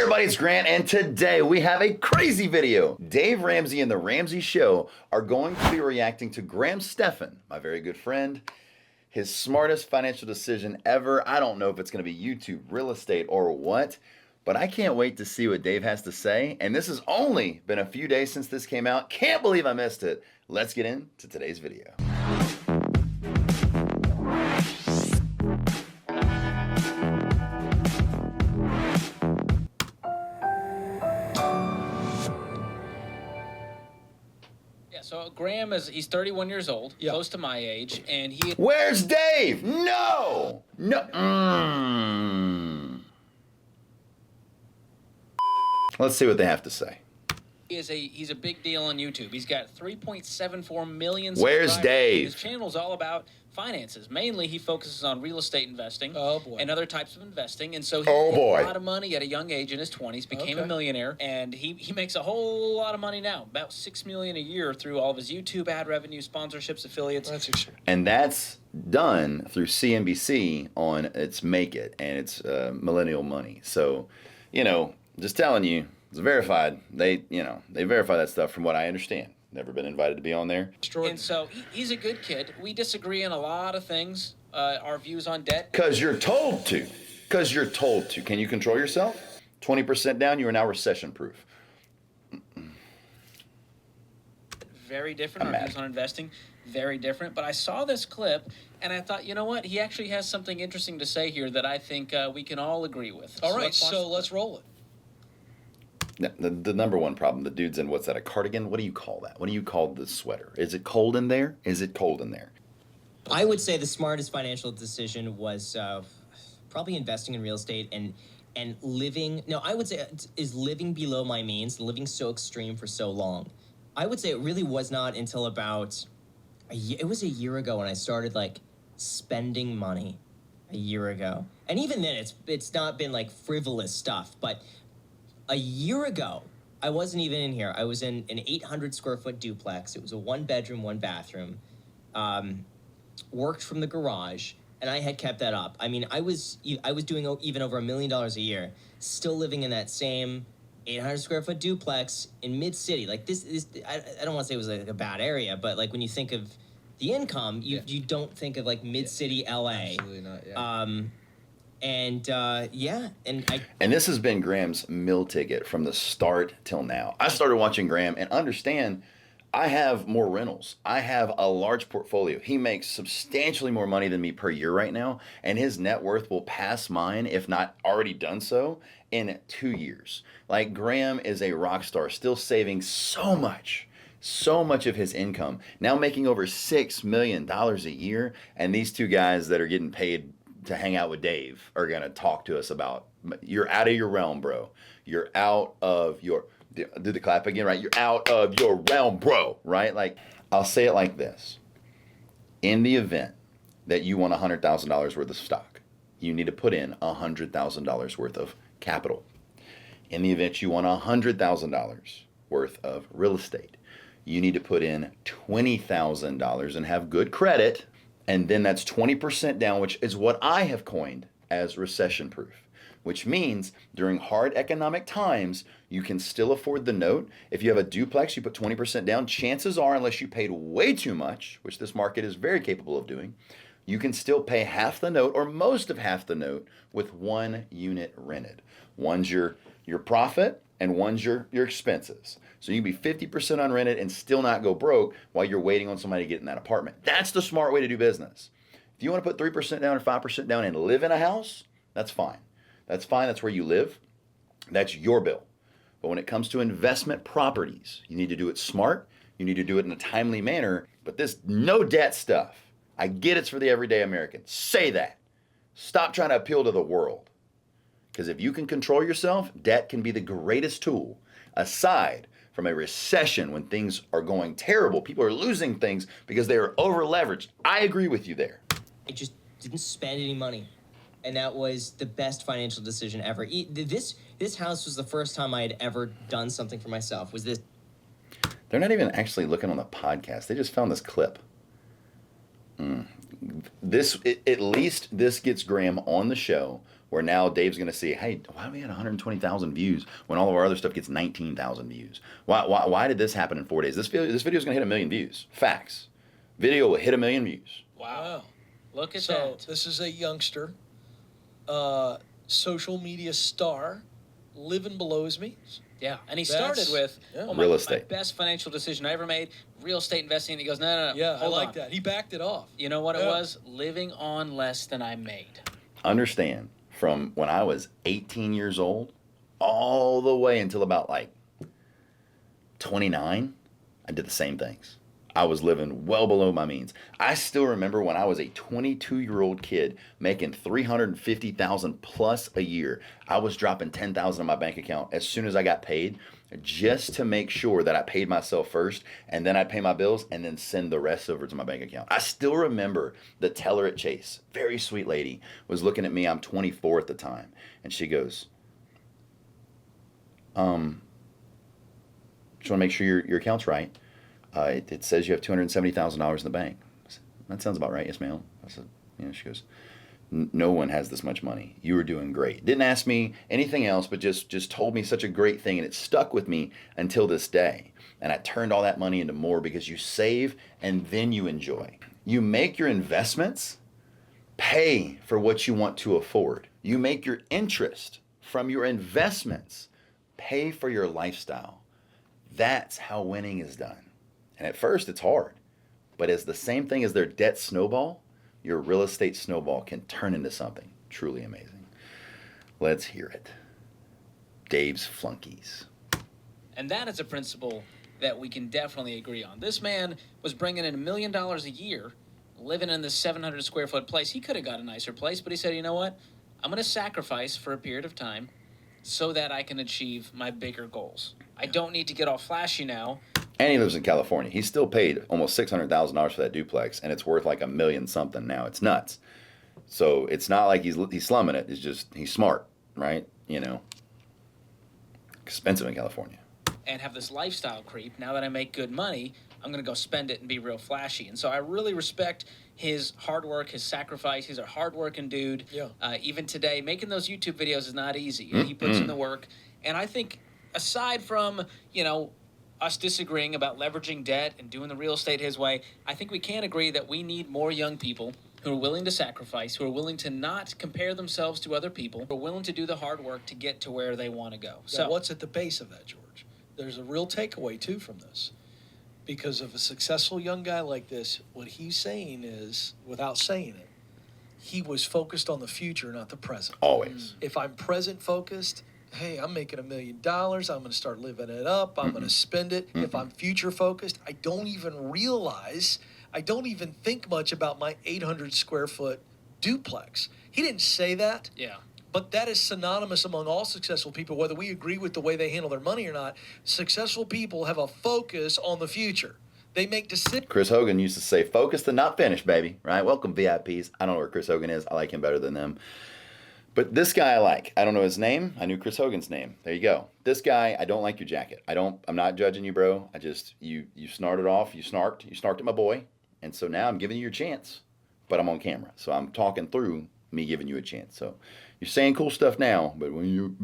everybody, it's Grant, and today we have a crazy video. Dave Ramsey and the Ramsey Show are going to be reacting to Graham Stephans, my very good friend, his smartest financial decision ever. I don't know if it's going to be YouTube, real estate, or what, but I can't wait to see what Dave has to say. And this has only been a few days since this came out. Can't believe I missed it. Let's get into today's video. So Graham he's 31 years old, close to my age, and he... Where's Dave? No! Let's see what they have to say. He's a big deal on YouTube. He's got 3.74 million Where's subscribers. Dave? His channel's all about finances. Mainly, he focuses on real estate investing and other types of investing. And so he made a lot of money at a young age in his 20s, became a millionaire, and he makes a whole lot of money now, about $6 million a year through all of his YouTube ad revenue, sponsorships, affiliates. That's extreme. And that's done through CNBC on its Make It and its Millennial Money. So, just telling you, it's verified. They verify that stuff from what I understand. Never been invited to be on there. And so he's a good kid. We disagree on a lot of things, our views on debt. Because you're told to. Can you control yourself? 20% down, you are now recession-proof. Very different. Our views on investing, very different. But I saw this clip, and I thought, you know what? He actually has something interesting to say here that I think we can all agree with. All right, so let's roll it. The number one problem, the dude's in, what's that, a cardigan? What do you call that? What do you call the sweater? Is it cold in there? I would say the smartest financial decision was probably investing in real estate and living. No, I would say is living below my means, living so extreme for so long. I would say it really was not until about it was a year ago when I started spending money. A year ago, and even then, it's not been frivolous stuff, but. A year ago, I wasn't even in here. I was in an 800 square foot duplex. It was a 1-bedroom, 1-bathroom. Worked from the garage, and I had kept that up. I mean, I was doing even over $1 million a year, still living in that same 800 square foot duplex in mid city. I don't want to say it was a bad area, but when you think of the income, you don't think of mid city LA. Absolutely not. Yeah. And this has been Graham's meal ticket from the start till now. I started watching Graham and understand I have more rentals. I have a large portfolio. He makes substantially more money than me per year right now, and his net worth will pass mine, if not already done so, in 2 years. Graham is a rock star, still saving so much of his income, now making over $6 million a year, and these two guys that are getting paid to hang out with Dave are going to talk to us about, you're out of your realm, bro. You're out of your, do the clap again, right? You're out of your realm, bro, right? I'll say it like this. In the event that you want $100,000 worth of stock, you need to put in $100,000 worth of capital. In the event you want $100,000 worth of real estate, you need to put in $20,000 and have good credit. And then that's 20% down, which is what I have coined as recession-proof, which means during hard economic times, you can still afford the note. If you have a duplex, you put 20% down. Chances are, unless you paid way too much, which this market is very capable of doing, you can still pay half the note or most of half the note with one unit rented. One's your profit and one's your expenses. So you can be 50% unrented and still not go broke while you're waiting on somebody to get in that apartment. That's the smart way to do business. If you want to put 3% down or 5% down and live in a house, that's fine. That's fine. That's where you live. That's your bill. But when it comes to investment properties, you need to do it smart. You need to do it in a timely manner. But this no debt stuff, I get it's for the everyday American. Say that. Stop trying to appeal to the world. Because if you can control yourself, debt can be the greatest tool, aside from a recession when things are going terrible. People are losing things because they are over leveraged. I agree with you there. I just didn't spend any money. And that was the best financial decision ever. This house was the first time I had ever done something for myself. They're not even actually looking on the podcast. They just found this clip. At least this gets Graham on the show where now Dave's going to see, hey, why do we have 120,000 views when all of our other stuff gets 19,000 views? Why did this happen in 4 days? This video is going to hit 1 million views. Facts. Video will hit 1 million views. Wow. Look at so that. This is a youngster, social media star, living below his means. Yeah, and he started with real estate. My best financial decision I ever made, real estate investing. And he goes, no. Yeah, I like on. that. He backed it off. You know what it was? Living on less than I made. Understand, from when I was 18 years old all the way until about like 29, I did the same things. I was living well below my means. I still remember when I was a 22-year-old kid making $350,000 plus a year. I was dropping $10,000 in my bank account as soon as I got paid, just to make sure that I paid myself first, and then I'd pay my bills and then send the rest over to my bank account. I still remember the teller at Chase, very sweet lady, was looking at me. I'm 24 at the time, and she goes, just want to make sure your account's right. It says you have $270,000 in the bank. I said, that sounds about right. Yes, ma'am. I said, she goes, no one has this much money. You were doing great. Didn't ask me anything else, but just told me such a great thing, and it stuck with me until this day. And I turned all that money into more, because you save and then you enjoy. You make your investments pay for what you want to afford. You make your interest from your investments pay for your lifestyle. That's how winning is done. And at first it's hard, but as the same thing as their debt snowball, your real estate snowball can turn into something truly amazing. Let's hear it. Dave's flunkies. And that is a principle that we can definitely agree on. This man was bringing in $1 million a year, living in this 700 square foot place. He could have got a nicer place, but he said, you know what? I'm going to sacrifice for a period of time so that I can achieve my bigger goals. I don't need to get all flashy now. And he lives in California. He still paid almost $600,000 for that duplex, and it's worth like $1 million something now. It's nuts. So it's not like he's slumming it. It's just he's smart, right? Expensive in California. And have this lifestyle creep. Now that I make good money, I'm going to go spend it and be real flashy. And so I really respect his hard work, his sacrifice. He's a hard-working dude. Yeah. Even today, making those YouTube videos is not easy. He puts in the work. And I think aside from, us disagreeing about leveraging debt and doing the real estate his way, I think we can agree that we need more young people who are willing to sacrifice, who are willing to not compare themselves to other people, who are willing to do the hard work to get to where they want to go. So what's at the base of that, George? There's a real takeaway, too, from this. Because of a successful young guy like this, what he's saying is, without saying it, he was focused on the future, not the present. Always. If I'm present focused, hey, I'm making $1 million. I'm going to start living it up. I'm going to spend it. If I'm future focused, I don't even think much about my 800 square foot duplex. He didn't say that. Yeah. But that is synonymous among all successful people, whether we agree with the way they handle their money or not. Successful people have a focus on the future. They make decisions. Chris Hogan used to say, focused and not finished, baby. Right? Welcome, VIPs. I don't know where Chris Hogan is. I like him better than them. But this guy I like. I don't know his name. I knew Chris Hogan's name. There you go. This guy, I don't like your jacket. I'm not judging you, bro. You snorted off. You snarked at my boy. And so now I'm giving you your chance. But I'm on camera. So I'm talking through me giving you a chance. So you're saying cool stuff now, but when you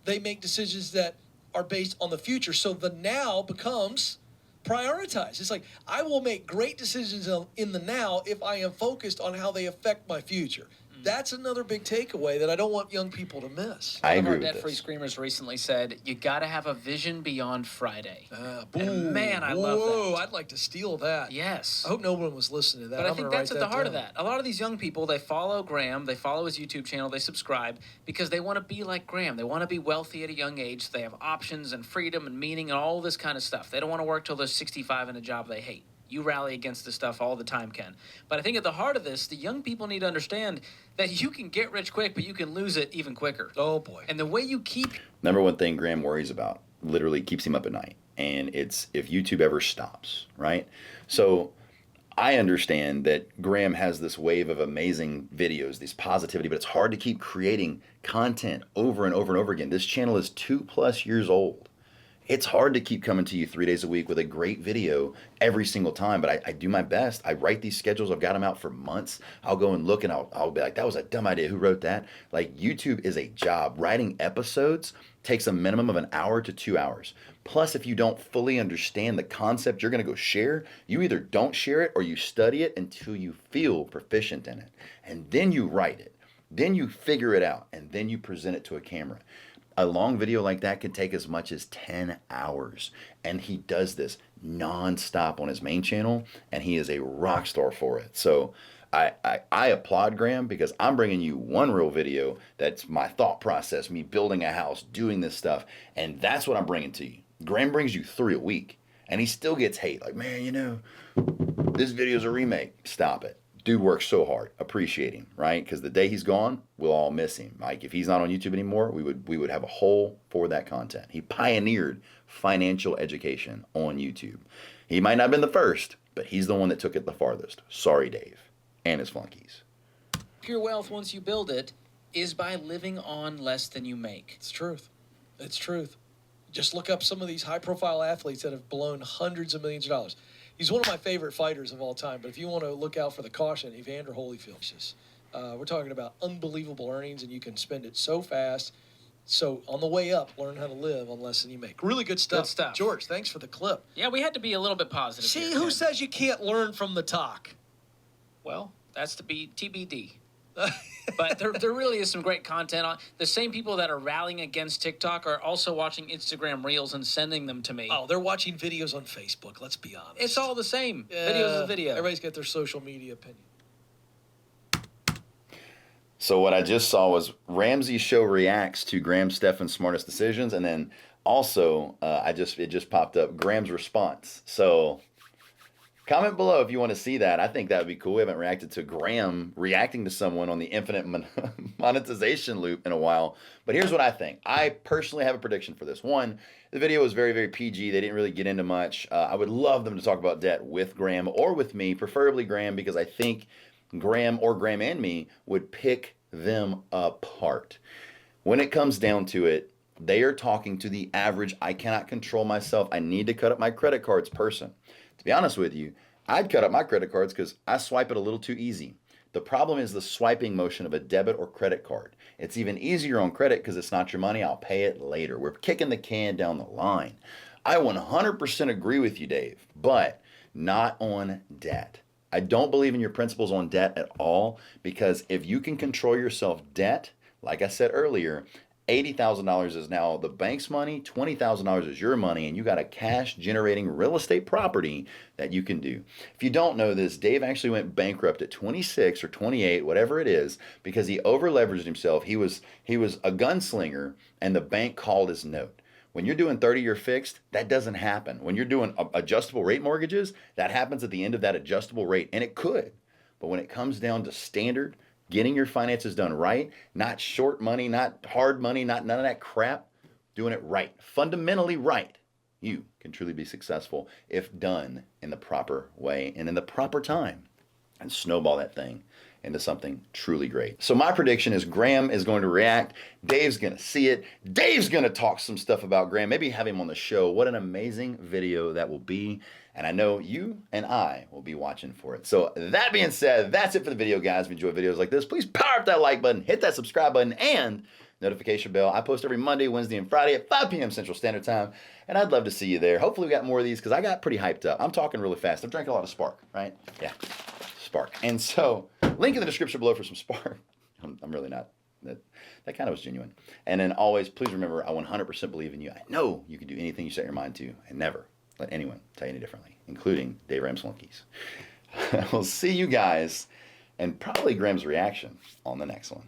they make decisions that are based on the future, so the now becomes prioritized. It's like, I will make great decisions in the now if I am focused on how they affect my future. That's another big takeaway that I don't want young people to miss. I agree with this. One of our debt-free screamers recently said, you got to have a vision beyond Friday. And man, I love that. Whoa, I'd like to steal that. Yes. I hope no one was listening to that. But I think that's at the heart of that. A lot of these young people, they follow Graham, they follow his YouTube channel, they subscribe because they want to be like Graham. They want to be wealthy at a young age. So they have options and freedom and meaning and all this kind of stuff. They don't want to work till they're 65 in a job they hate. You rally against this stuff all the time, Ken. But I think at the heart of this, the young people need to understand that you can get rich quick, but you can lose it even quicker. Oh, boy. And the way you keep... Number one thing Graham worries about, literally keeps him up at night, and it's if YouTube ever stops, right? So I understand that Graham has this wave of amazing videos, this positivity, but it's hard to keep creating content over and over and over again. This channel is 2+ years old. It's hard to keep coming to you 3 days a week with a great video every single time, but I do my best. I write these schedules. I've got them out for months. I'll go and look and I'll be like, that was a dumb idea. Who wrote that? Like, YouTube is a job. Writing episodes takes a minimum of an hour to 2 hours. Plus, if you don't fully understand the concept you're going to go share, you either don't share it or you study it until you feel proficient in it. And then you write it. Then you figure it out. And then you present it to a camera. A long video like that can take as much as 10 hours. And he does this nonstop on his main channel, and he is a rock star for it. So I applaud Graham, because I'm bringing you one real video that's my thought process, me building a house, doing this stuff, and that's what I'm bringing to you. Graham brings you 3 a week, and he still gets hate. Like, man, you know, this video's a remake. Stop it. Dude works so hard. Appreciate him, right? Because the day he's gone, we'll all miss him. Like, if he's not on YouTube anymore, we would have a hole for that content. He pioneered financial education on YouTube. He might not have been the first, but he's the one that took it the farthest. Sorry, Dave, and his flunkies. Pure wealth, once you build it, is by living on less than you make. It's truth. It's truth. Just look up some of these high-profile athletes that have blown hundreds of millions of dollars. He's one of my favorite fighters of all time, but if you want to look out for the caution, Evander Holyfield. We're talking about unbelievable earnings, and you can spend it so fast. So on the way up, learn how to live on less than you make. Really good stuff. Good stuff. George, thanks for the clip. Yeah, we had to be a little bit positive. See, here, who Ken. says you can't learn from the talk? Well, that's to be TBD. But there really is some great content on. The same people that are rallying against TikTok are also watching Instagram Reels and sending them to me. Oh, they're watching videos on Facebook, let's be honest. It's all the same. Video's a video. Everybody's got their social media opinion. So what I just saw was Ramsey's show reacts to Graham Stephans' smartest decisions, and then also it just popped up Graham's response. So comment below if you want to see that. I think that would be cool. We haven't reacted to Graham reacting to someone on the infinite monetization loop in a while. But here's what I think. I personally have a prediction for this. One, the video was very, very PG. They didn't really get into much. I would love them to talk about debt with Graham or with me, preferably Graham, because I think Graham or Graham and me would pick them apart. When it comes down to it, they are talking to the average, I cannot control myself, I need to cut up my credit cards person. To be honest with you, I'd cut up my credit cards because I swipe it a little too easy. The problem is the swiping motion of a debit or credit card. It's even easier on credit because it's not your money, I'll pay it later. We're kicking the can down the line. I 100% agree with you, Dave, but not on debt. I don't believe in your principles on debt at all, because if you can control yourself debt, like I said earlier, $80,000 is now the bank's money, $20,000 is your money, and you got a cash generating real estate property that you can do. If you don't know this, Dave actually went bankrupt at 26 or 28, whatever it is, because he over leveraged himself. He was a gunslinger, and the bank called his note. When you're doing 30-year fixed, that doesn't happen. When you're doing adjustable rate mortgages, that happens at the end of that adjustable rate, and it could. But when it comes down to standard, getting your finances done right, not short money, not hard money, not none of that crap, doing it right, fundamentally right, you can truly be successful if done in the proper way and in the proper time, and snowball that thing into something truly great. So my prediction is Graham is going to react. Dave's going to see it. Dave's going to talk some stuff about Graham. Maybe have him on the show. What an amazing video that will be. And I know you and I will be watching for it. So that being said, that's it for the video, guys. If you enjoy videos like this, please power up that like button, hit that subscribe button, and notification bell. I post every Monday, Wednesday, and Friday at 5 p.m. Central Standard Time. And I'd love to see you there. Hopefully we got more of these because I got pretty hyped up. I'm talking really fast. I've drank a lot of Spark, right? Yeah. Spark. And so, link in the description below for some Spark. I'm really not. That kind of was genuine. And then always, please remember, I 100% believe in you. I know you can do anything you set your mind to, and never let anyone tell you any differently, including Dave Ramseys. We'll see you guys, and probably Graham's reaction on the next one.